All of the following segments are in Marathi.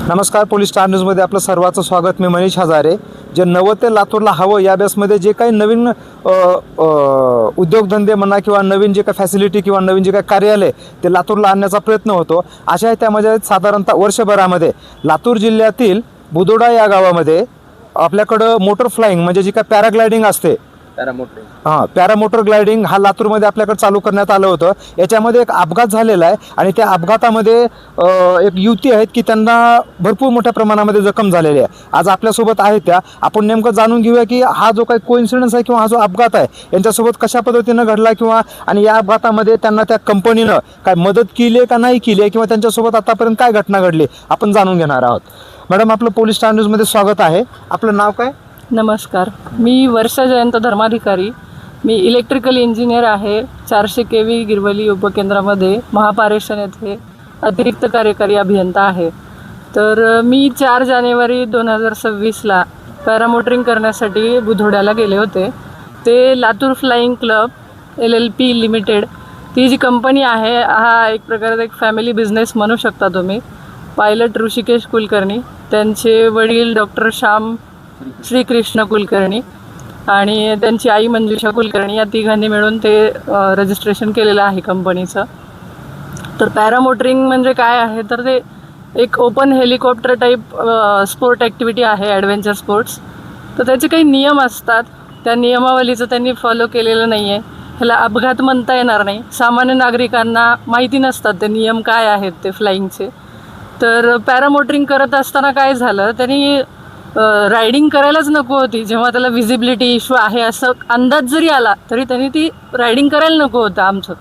नमस्कार, पोलीस स्टार न्यूजमध्ये आपलं सर्वांचं स्वागत. मी मनीष हजारे. जे नवं ते लातूरला हवं या बेसमध्ये जे काही नवीन उद्योगधंदे म्हणा किंवा नवीन जे काही फॅसिलिटी किंवा नवीन जे काही कार्यालय ते लातूरला आणण्याचा प्रयत्न होतो. अशा त्यामध्ये साधारणतः वर्षभरामध्ये लातूर जिल्ह्यातील बुदोडा या गावामध्ये आपल्याकडं मोटर फ्लाईंग म्हणजे जी काही पॅराग्लायडिंग असते, पॅरामोटर ग्लायडिंग हा लातूरमध्ये आपल्याकडे चालू करण्यात आलं होतं. याच्यामध्ये एक अपघात झालेला आहे आणि त्या अपघातामध्ये एक युवती आहेत की त्यांना भरपूर मोठ्या प्रमाणामध्ये जखम झालेली आहे. आज आपल्यासोबत आहेत त्या. आपण नेमकं जाणून घेऊया की हा जो काही कोइन्सिडन्स आहे किंवा हा जो अपघात आहे यांच्यासोबत कशा पद्धतीनं घडला किंवा आणि या अपघातामध्ये त्यांना त्या कंपनीनं काय मदत केली आहे का नाही केली आहे किंवा त्यांच्यासोबत आतापर्यंत काय घटना घडली आपण जाणून घेणार आहोत. मॅडम, आपलं पोलीस स्टार न्यूजमध्ये स्वागत आहे. आपलं नाव काय? नमस्कार, मी वर्षा जयंत धर्माधिकारी. मी इलेक्ट्रिकल इंजिनियर आहे. 400 KV गिरवली उपकेंद्रामध्ये महापारेषण येथे अतिरिक्त कार्यकारी अभियंता आहे. तर मी 4 जानेवारी 2026ला पॅरामोटरिंग करण्यासाठी बुधोड्याला गेले होते. ते Latur flying club LLP limited ती जी कंपनी आहे, हा एक प्रकारचा एक फॅमिली बिझनेस म्हणू शकता तुम्ही. पायलट ऋषिकेश कुलकर्णी, त्यांचे वडील डॉक्टर श्रीकृष्ण कुलकर्णी आणि त्यांची आई मंजुषा कुलकर्णी, या तिघांनी मिळून ते रजिस्ट्रेशन केलेलं आहे कंपनीचं. तर पॅरामोटरिंग म्हणजे काय आहे, तर ते एक open helicopter type sport activity आहे, ॲडव्हेंचर स्पोर्ट्स. तर त्याचे काही नियम असतात, त्या नियमावलीचं त्यांनी फॉलो केलेलं नाही आहे. ह्याला अपघात म्हणता येणार नाही. सामान्य नागरिकांना माहिती नसतात ते नियम काय आहेत ते फ्लाईंगचे. तर पॅरामोटरिंग करत असताना काय झालं, त्यांनी रायडिंग करायलाच नको होती. जेव्हा त्याला व्हिजिबिलिटी इश्यू आहे असं अंदाज जरी आला तरी त्यांनी ती रायडिंग करायला नको होतं आमचं.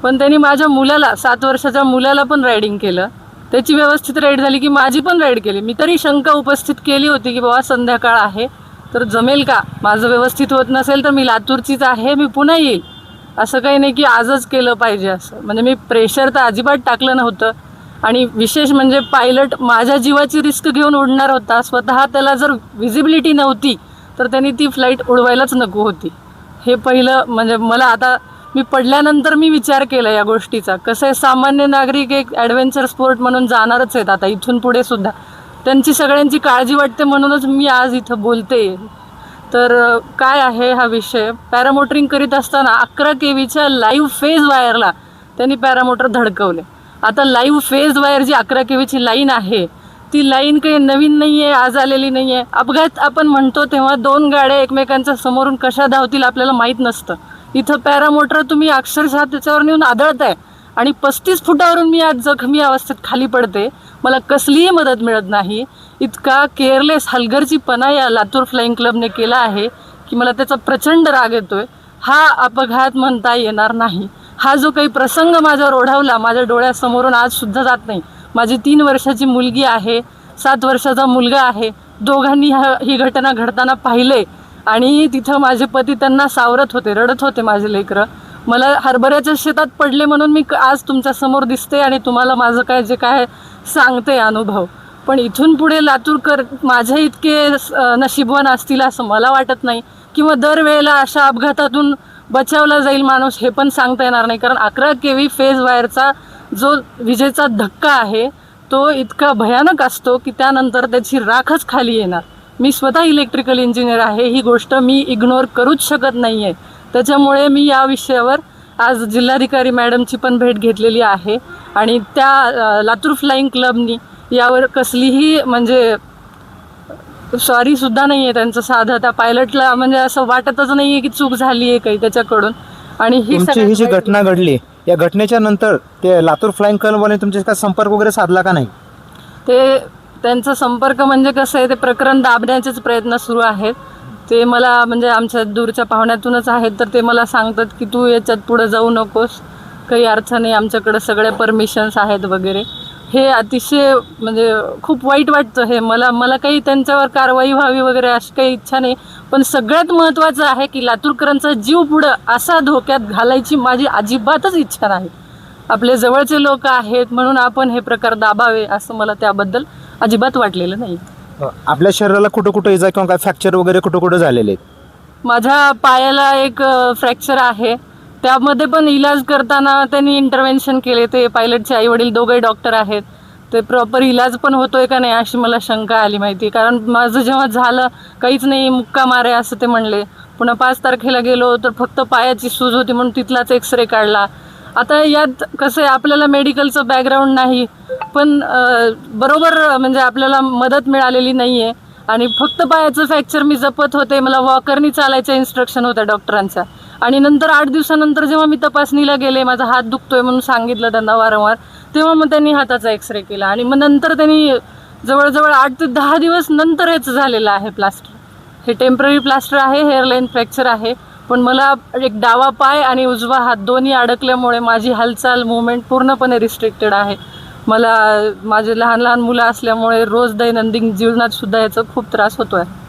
पण त्यांनी माझ्या मुलाला, 7 वर्षाच्या मुलाला पण रायडिंग केलं. त्याची व्यवस्थित राईड झाली की माझी पण राईड केली. मी तरी शंका उपस्थित केली होती की बाबा संध्याकाळ आहे तर जमेल का, माझं व्यवस्थित होत नसेल तर मी लातूरचीच आहे, मी पुन्हा येईल. असं काही नाही की आजच केलं पाहिजे असं. म्हणजे मी प्रेशर तर अजिबात टाकलं नव्हतं. आणि विशेष म्हणजे पायलट माझ्या जीवाची रिस्क घेऊन उडणार होता. स्वतः त्याला जर व्हिजिबिलिटी नव्हती तर त्यांनी ती फ्लाईट उडवायलाच नको होती. हे पहिलं म्हणजे मला आता मी पडल्यानंतर मी विचार केला या गोष्टीचा. कसं आहे, सामान्य नागरिक एक ॲडव्हेंचर स्पोर्ट म्हणून जाणारच आहेत आता इथून पुढे सुद्धा. त्यांची सगळ्यांची काळजी वाटते म्हणूनच मी आज इथं बोलते. तर काय आहे हा विषय, पॅरामोटरिंग करीत असताना 11 KVच्या लाईव्ह फेज वायरला त्यांनी पॅरामोटर धडकवले. आता लाईव्ह फेज वायर जी 11 KVची लाईन आहे ती लाईन काही नवीन नाही आहे, आज आलेली नाही आहे. अपघात आपण म्हणतो तेव्हा 2 गाड्या एकमेकांच्या समोरून कशा धावतील आपल्याला माहीत नसतं. इथं पॅरामोटर तुम्ही अक्षरशः त्याच्यावर नेऊन आदळताय आणि 35 फुटावरून मी आज जखमी अवस्थेत खाली पडते. मला कसलीही मदत मिळत नाही. इतका केअरलेस हलगर्जीपणा या लातूर फ्लाईंग क्लबने केला आहे की मला त्याचा प्रचंड राग येतोय. हा अपघात म्हणता येणार नाही. हा जो काही प्रसंग माझ्यावर ओढावला, माझ्या डोळ्यासमोरून आज सुद्धा जात नाही. माझी 3 वर्षाची मुलगी आहे, 7 वर्षाचा मुलगा आहे. दोघांनी ही घटना घडताना पाहिले आणि तिथं माझे पती त्यांना सावरत होते, रडत होते माझे लेकरं. मला हरभऱ्याच्या शेतात पडले म्हणून मी आज तुमच्यासमोर दिसते आणि तुम्हाला माझं काय जे काय सांगते अनुभव. पण इथून पुढे लातूरकर माझ्या इतके नशीबवान असतील असं मला वाटत नाही. किंवा दरवेळेला अशा अपघातातून बचावला जाईल माणूस हे पण सांगता येणार नाही. कारण 11 KV फेज वायरचा जो विजेचा धक्का आहे तो इतका भयानक असतो की त्यानंतर त्याची राखच खाली येणार. मी स्वतः इलेक्ट्रिकल इंजिनियर आहे, ही गोष्ट मी इग्नोर करूच शकत नाही आहे. त्याच्यामुळे मी या विषयावर आज जिल्हाधिकारी मॅडमची पण भेट घेतलेली आहे आणि त्या लातूर फ्लाईंग क्लबनी यावर कसलीही म्हणजे सॉरीसुद्धा नाही आहे त्यांचं साधं. त्या पायलटला म्हणजे असं वाटतच नाही आहे की चूक झाली आहे काही त्याच्याकडून. आणि ही जी घटना घडली या घटनेच्या नंतर ते लातूर फ्लाईंग क्लबने तुमच्या काय संपर्क वगैरे साधला का नाही? ते त्यांचा संपर्क म्हणजे कसं आहे, ते प्रकरण दाबण्याचेच प्रयत्न सुरू आहेत. ते मला म्हणजे आमच्या दूरच्या पाहुण्यातूनच आहेत, तर ते मला सांगतात की तू याच्यात पुढं जाऊ नकोस, काही अर्थ नाही, आमच्याकडे सगळ्या परमिशन्स आहेत वगैरे. हे अतिशय म्हणजे खूप वाईट वाटतं हे मला काही त्यांच्यावर कारवाई व्हावी वगैरे अशी काही इच्छा नाही. पण सगळ्यात महत्त्वाचं आहे की लातूरकरांचा जीव पुढं असा धोक्यात घालायची माझी अजिबातच इच्छा नाही. आपले जवळचे लोक आहेत म्हणून आपण हे प्रकार दाबावे असं मला त्याबद्दल अजिबात वाटलेलं नाही. आपल्या शरीराला कुठं कुठं इजा किंवा काय फ्रॅक्चर वगैरे कुठं कुठं झालेले आहेत? माझ्या पायाला एक फ्रॅक्चर आहे. त्यामध्ये पण इलाज करताना त्यांनी इंटरव्हेन्शन केले. ते पायलटचे आईवडील दोघे डॉक्टर आहेत. ते प्रॉपर इलाज पण होतोय का नाही अशी मला शंका आली माहिती. कारण माझं जेव्हा झालं काहीच नाही, मुक्का मारे असं ते म्हणले. पुन्हा 5 तारखेला गेलो तर फक्त पायाची सूज होती म्हणून तिथलाच एक्सरे काढला. आता यात कसं आहे, आपल्याला मेडिकलचं बॅकग्राऊंड नाही, पण बरोबर म्हणजे आपल्याला मदत मिळालेली नाही आहे. आणि फक्त पायाचं फ्रॅक्चर मी जपत होते, मला वॉकरनी चालायच्या इन्स्ट्रक्शन होत्या डॉक्टरांच्या. आणि नंतर 8 दिवसानंतर जेव्हा मी तपासणीला गेले, माझा हात दुखतोय म्हणून सांगितलं त्यांना वारंवार, तेव्हा मग त्यांनी हाताचा एक्सरे केला. आणि मग नंतर त्यांनी जवळजवळ 8 ते 10 दिवस नंतर हेच झालेलं आहे प्लास्टर. हे टेम्पररी प्लास्टर आहे, हेअरलाईन फ्रॅक्चर आहे. पण मला एक डावा पाय आणि उजवा हात दोन्ही अडकल्यामुळे माझी हालचाल मुवमेंट पूर्णपणे रिस्ट्रिक्टेड आहे. मला माझे लहान लहान मुलं असल्यामुळे रोज दैनंदिन जीवनात सुद्धा याचा खूप त्रास होतो आहे.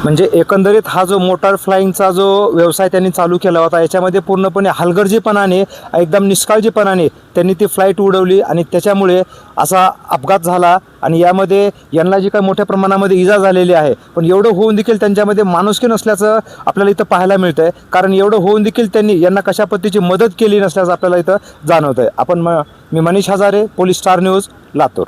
म्हणजे एकंदरीत हा जो मोटार फ्लाईंगचा जो व्यवसाय त्यांनी चालू केला होता, याच्यामध्ये पूर्णपणे हलगर्जीपणाने, एकदम निष्काळजीपणाने त्यांनी ती फ्लाईट उडवली आणि त्याच्यामुळे असा अपघात झाला. आणि यामध्ये यांना जी काही मोठ्या प्रमाणामध्ये इजा झालेली आहे, पण एवढं होऊन देखील त्यांच्यामध्ये माणुसकी नसल्याचं आपल्याला इथं पाहायला मिळतं आहे. कारण एवढं होऊन देखील त्यांनी यांना कशा पद्धतीची मदत केली नसल्याचं आपल्याला इथं जाणवतं आहे. मी Manish Hazare, police Star News, Latur.